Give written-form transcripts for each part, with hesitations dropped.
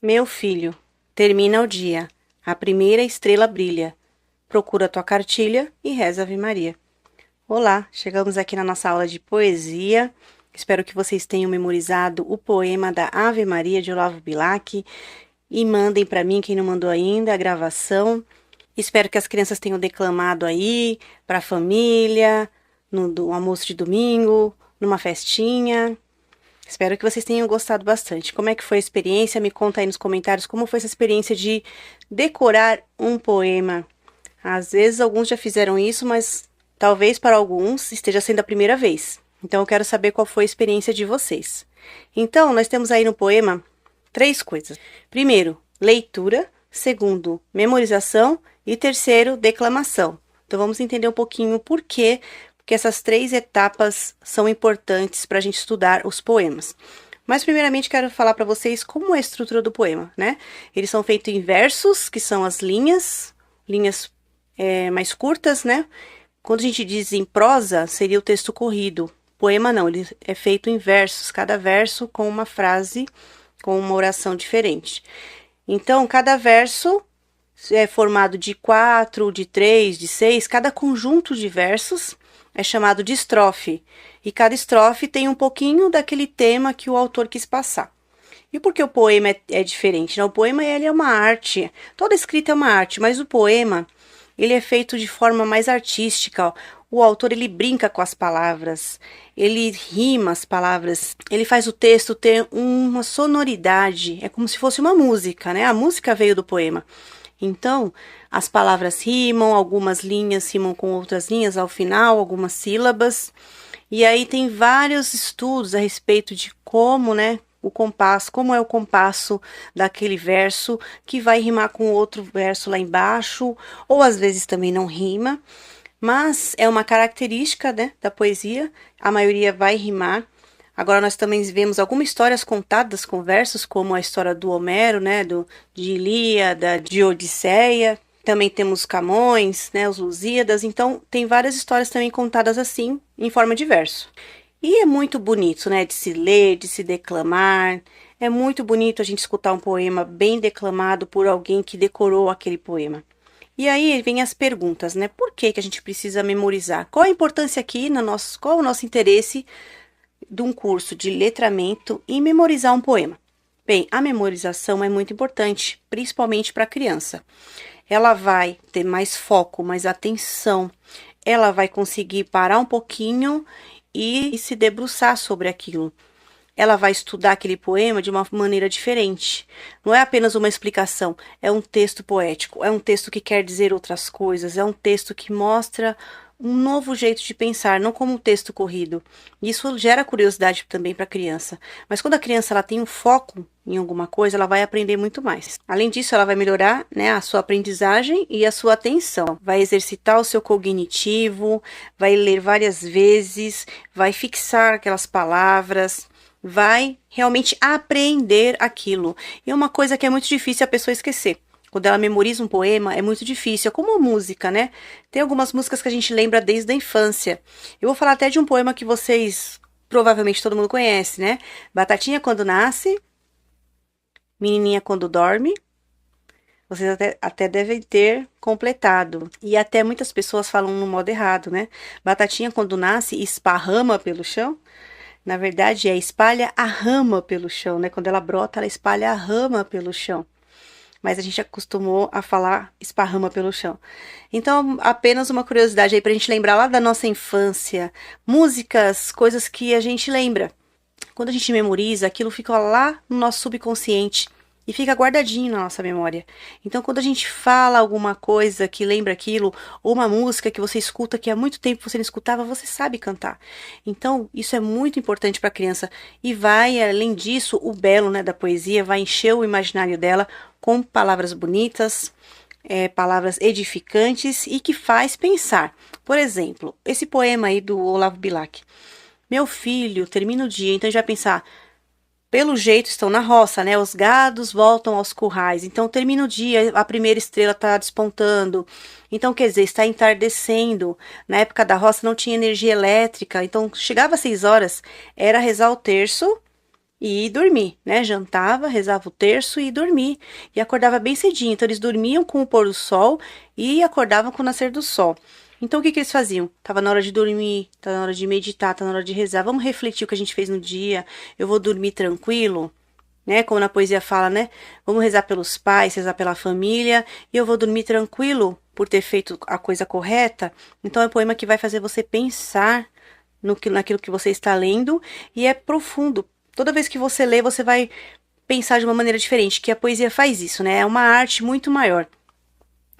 Meu filho, termina o dia, a primeira estrela brilha. Procura tua cartilha e reza Ave Maria. Olá, chegamos aqui na nossa aula de poesia. Espero que vocês tenham memorizado o poema da Ave Maria de Olavo Bilac e mandem para mim, quem não mandou ainda, a gravação. Espero que as crianças tenham declamado aí para a família, no almoço de domingo, numa festinha. Espero que vocês tenham gostado bastante. Como é que foi a experiência? Me conta aí nos comentários como foi essa experiência de decorar um poema. Às vezes alguns já fizeram isso, mas talvez para alguns esteja sendo a primeira vez. Então eu quero saber qual foi a experiência de vocês. Então, nós temos aí no poema três coisas. Primeiro, leitura. Segundo, memorização. E terceiro, declamação. Então vamos entender um pouquinho por quê que essas três etapas são importantes para a gente estudar os poemas. Mas primeiramente quero falar para vocês como é a estrutura do poema, né? Eles são feitos em versos, que são as linhas mais curtas, né? Quando a gente diz em prosa, seria o texto corrido. Poema não, ele é feito em versos, cada verso com uma frase, com uma oração diferente. Então, cada verso é formado de 4, de 3, de 6, cada conjunto de versos é chamado de estrofe, e cada estrofe tem um pouquinho daquele tema que o autor quis passar. E por que o poema é diferente? Né? O poema ele é uma arte, toda escrita é uma arte, mas o poema ele é feito de forma mais artística. O autor ele brinca com as palavras, ele rima as palavras, ele faz o texto ter uma sonoridade, é como se fosse uma música, né? A música veio do poema. Então, as palavras rimam, algumas linhas rimam com outras linhas ao final, algumas sílabas. E aí tem vários estudos a respeito de como, né, o compasso, como é o compasso daquele verso que vai rimar com outro verso lá embaixo, ou às vezes também não rima, mas é uma característica, né, da poesia, a maioria vai rimar. Agora nós também vemos algumas histórias contadas com versos, como a história do Homero, né, de Ilíada, de Odisseia. Também temos Camões, né, os Lusíadas. Então tem várias histórias também contadas assim, em forma de verso. E é muito bonito, né, de se ler, de se declamar. É muito bonito a gente escutar um poema bem declamado por alguém que decorou aquele poema. E aí vem as perguntas, né? Por que que a gente precisa memorizar? Qual a importância aqui qual o nosso interesse de um curso de letramento em memorizar um poema? Bem, a memorização é muito importante, principalmente para a criança. Ela vai ter mais foco, mais atenção, ela vai conseguir parar um pouquinho e se debruçar sobre aquilo. Ela vai estudar aquele poema de uma maneira diferente. Não é apenas uma explicação, é um texto poético, é um texto que quer dizer outras coisas, é um texto que mostra um novo jeito de pensar, não como um texto corrido. Isso gera curiosidade também para a criança. Mas quando a criança ela tem um foco em alguma coisa, ela vai aprender muito mais. Além disso, ela vai melhorar, né, a sua aprendizagem e a sua atenção. Vai exercitar o seu cognitivo, vai ler várias vezes, vai fixar aquelas palavras, vai realmente aprender aquilo. E é uma coisa que é muito difícil a pessoa esquecer. Quando ela memoriza um poema, é muito difícil. É como a música, né? Tem algumas músicas que a gente lembra desde a infância. Eu vou falar até de um poema que vocês, provavelmente todo mundo conhece, né? Batatinha quando nasce, menininha quando dorme. Vocês até devem ter completado. E até muitas pessoas falam no modo errado, né? Batatinha quando nasce, esparrama pelo chão. Na verdade, espalha a rama pelo chão, né? Quando ela brota, ela espalha a rama pelo chão. Mas a gente acostumou a falar esparrama pelo chão. Então, apenas uma curiosidade aí pra gente lembrar lá da nossa infância. Músicas, coisas que a gente lembra. Quando a gente memoriza, aquilo fica lá no nosso subconsciente e fica guardadinho na nossa memória. Então, quando a gente fala alguma coisa que lembra aquilo, ou uma música que você escuta que há muito tempo você não escutava, você sabe cantar. Então, isso é muito importante para a criança. E vai, além disso, o belo, né, da poesia vai encher o imaginário dela com palavras bonitas, palavras edificantes e que faz pensar. Por exemplo, esse poema aí do Olavo Bilac. Meu filho, termina o dia, então a gente vai pensar, pelo jeito estão na roça, né? Os gados voltam aos currais. Então termina o dia, a primeira estrela está despontando. Então, quer dizer, está entardecendo. Na época da roça não tinha energia elétrica. Então, chegava às 6 horas, era rezar o terço e ir dormir, né? Jantava, rezava o terço e ia dormir. E acordava bem cedinho. Então, eles dormiam com o pôr do sol e acordavam com o nascer do sol. Então, o que que eles faziam? Tava na hora de dormir, tá na hora de meditar, tá na hora de rezar. Vamos refletir o que a gente fez no dia. Eu vou dormir tranquilo, né? Como na poesia fala, né? Vamos rezar pelos pais, rezar pela família. E eu vou dormir tranquilo por ter feito a coisa correta. Então, é um poema que vai fazer você pensar naquilo que você está lendo e é profundo. Toda vez que você lê, você vai pensar de uma maneira diferente, que a poesia faz isso, né? É uma arte muito maior.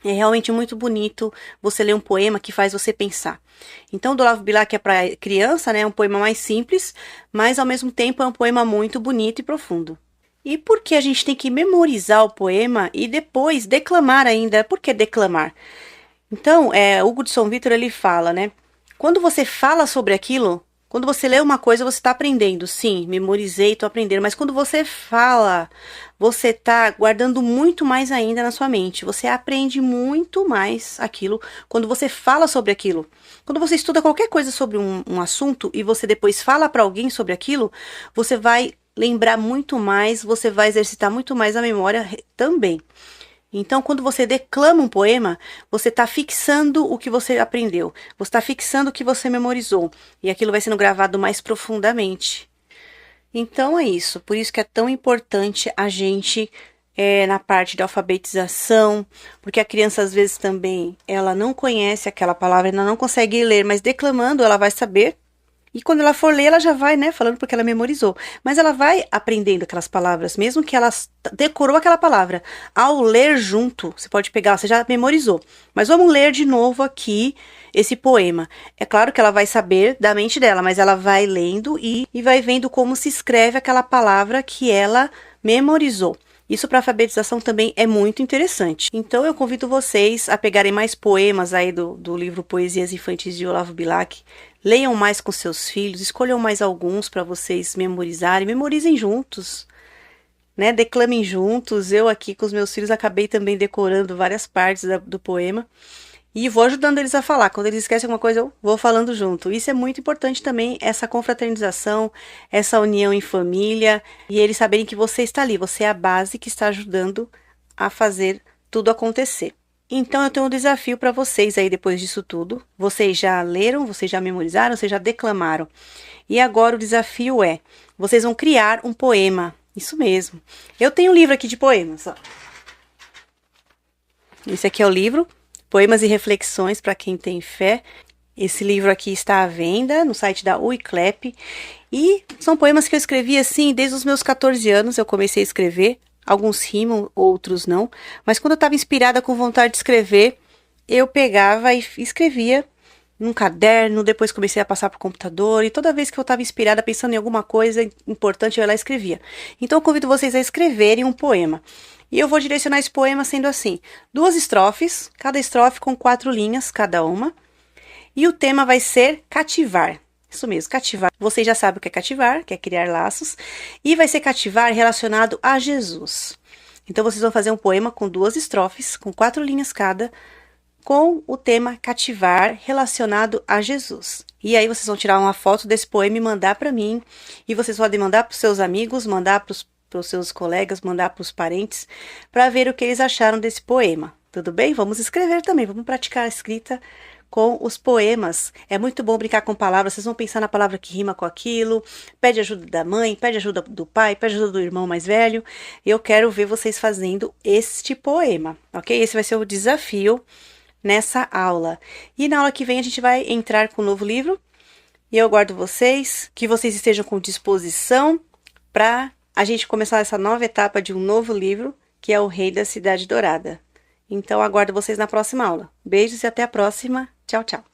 É realmente muito bonito você ler um poema que faz você pensar. Então, do Olavo Bilac é para criança, né? É um poema mais simples, mas ao mesmo tempo é um poema muito bonito e profundo. E por que a gente tem que memorizar o poema e depois declamar ainda? Por que declamar? Então, Hugo de São Vítor ele fala, né? Quando você fala sobre aquilo, quando você lê uma coisa, você está aprendendo. Sim, memorizei, estou aprendendo. Mas quando você fala, você está guardando muito mais ainda na sua mente. Você aprende muito mais aquilo quando você fala sobre aquilo. Quando você estuda qualquer coisa sobre um assunto e você depois fala para alguém sobre aquilo, você vai lembrar muito mais, você vai exercitar muito mais a memória também. Então, quando você declama um poema, você está fixando o que você aprendeu, você está fixando o que você memorizou, e aquilo vai sendo gravado mais profundamente. Então é isso, por isso que é tão importante a gente na parte da alfabetização, porque a criança às vezes também ela não conhece aquela palavra, ela não consegue ler, mas declamando ela vai saber. E quando ela for ler, ela já vai, né, falando porque ela memorizou. Mas ela vai aprendendo aquelas palavras, mesmo que ela decorou aquela palavra. Ao ler junto, você pode pegar, você já memorizou. Mas vamos ler de novo aqui esse poema. É claro que ela vai saber da mente dela, mas ela vai lendo e vai vendo como se escreve aquela palavra que ela memorizou. Isso para alfabetização também é muito interessante. Então eu convido vocês a pegarem mais poemas aí do livro Poesias Infantis de Olavo Bilac. Leiam mais com seus filhos, escolham mais alguns para vocês memorizarem, memorizem juntos, né? Declamem juntos. Eu aqui com os meus filhos acabei também decorando várias partes do poema. E vou ajudando eles a falar. Quando eles esquecem alguma coisa, eu vou falando junto. Isso é muito importante também, essa confraternização, essa união em família. E eles saberem que você está ali, você é a base que está ajudando a fazer tudo acontecer. Então, eu tenho um desafio para vocês aí depois disso tudo. Vocês já leram, vocês já memorizaram, vocês já declamaram. E agora o desafio é, vocês vão criar um poema. Isso mesmo. Eu tenho um livro aqui de poemas, ó. Esse aqui é o livro. Poemas e Reflexões para quem tem fé. Esse livro aqui está à venda no site da Uiclep. E são poemas que eu escrevi assim desde os meus 14 anos. Eu comecei a escrever. Alguns rimam, outros não. Mas quando eu estava inspirada com vontade de escrever, eu pegava e escrevia num caderno. Depois comecei a passar para o computador. E toda vez que eu estava inspirada, pensando em alguma coisa importante, eu ia lá e escrevia. Então eu convido vocês a escreverem um poema. E eu vou direcionar esse poema sendo assim, 2 estrofes, cada estrofe com 4 linhas, cada uma. E o tema vai ser cativar. Isso mesmo, cativar. Vocês já sabem o que é cativar, que é criar laços. E vai ser cativar relacionado a Jesus. Então, vocês vão fazer um poema com 2 estrofes, com 4 linhas cada, com o tema cativar relacionado a Jesus. E aí, vocês vão tirar uma foto desse poema e mandar para mim. E vocês podem mandar para os seus amigos, mandar para os seus colegas, mandar para os parentes, para ver o que eles acharam desse poema. Tudo bem? Vamos escrever também, vamos praticar a escrita com os poemas. É muito bom brincar com palavras, vocês vão pensar na palavra que rima com aquilo, pede ajuda da mãe, pede ajuda do pai, pede ajuda do irmão mais velho. Eu quero ver vocês fazendo este poema, ok? Esse vai ser o desafio nessa aula. E na aula que vem a gente vai entrar com um novo livro, e eu aguardo vocês, que vocês estejam com disposição para a gente começar essa nova etapa de um novo livro, que é O Rei da Cidade Dourada. Então, aguardo vocês na próxima aula. Beijos e até a próxima. Tchau, tchau.